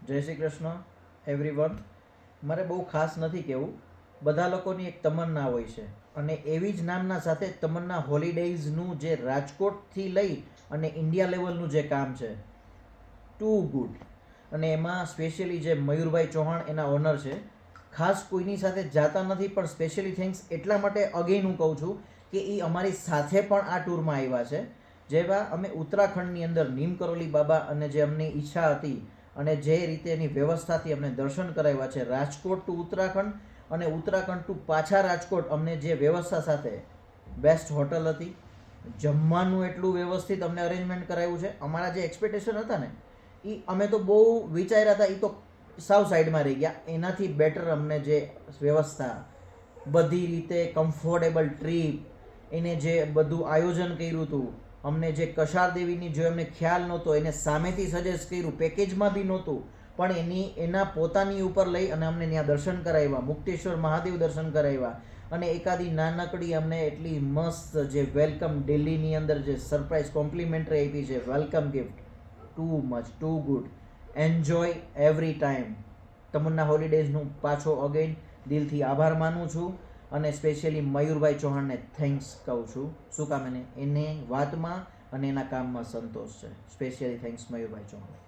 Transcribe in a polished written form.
જય શ્રી કૃષ્ણ એવરીવન. મારે બહુ ખાસ નથી કહેવું, બધા લોકોની એક તમન્ના હોય છે અને એવી જ નામના સાથે તમન્ના હોલિડેઝનું જે રાજકોટથી લઈ અને ઇન્ડિયા લેવલનું જે કામ છે ટુ ગુડ, અને એમાં સ્પેશિયલી જે મયુરભાઈ ચૌહાણ એના ઓનર છે, ખાસ કોઈની સાથે જાતા નથી પણ સ્પેશિયલી થેન્ક્સ એટલા માટે અગેન હું કહું છું કે એ અમારી સાથે પણ આ ટૂરમાં આવ્યા છે. જેવા અમે ઉત્તરાખંડની અંદર નીમ કરોલી બાબા અને જે અમની ઈચ્છા હતી અને જે રીતે એની વ્યવસ્થાથી અમને દર્શન કરાવ્યા છે રાજકોટ ટુ ઉત્તરાખંડ અને ઉત્તરાખંડ ટુ પાછા રાજકોટ, અમને જે વ્યવસ્થા સાથે બેસ્ટ હોટલ હતી, જમવાનું એટલું વ્યવસ્થિત અમને અરેન્જમેન્ટ કરાવ્યું છે. અમારા જે એક્સપેક્ટેશન હતા ને એ અમે તો બહુ વિચાર્યા હતા, એ તો સાવ સાઈડમાં રહી ગયા. એનાથી બેટર અમને જે વ્યવસ્થા, બધી રીતે કમ્ફર્ટેબલ ટ્રીપ, એને જે બધું આયોજન કર્યું હતું, અમને જે કશાર દેવીની જો એમને ખ્યાલ નહોતો, એને સામેથી સજેસ્ટ કર્યું, પેકેજમાં બી નહોતું પણ એના પોતાની ઉપર લઈ અને અમને ત્યાં દર્શન કરાવ્યા, મુક્તેશ્વર મહાદેવ દર્શન કરાવ્યા અને એકાદી નાનકડી અમને એટલી મસ્ત જે વેલકમ દિલ્હીની અંદર જે સરપ્રાઈઝ કોમ્પ્લિમેન્ટરી આપી છે, welcome gift, too much, too good, enjoy every time. Tamanna હોલિડેઝનું પાછો અગેન દિલથી આભાર માનું છું અને સ્પેશિયલી મયુરભાઈ ચૌહાણને થેન્ક્સ કહું છું. શું કામ એને વાતમાં અને એના કામમાં સંતોષ છે. સ્પેશિયલી થેન્ક્સ મયુરભાઈ ચૌહાણ.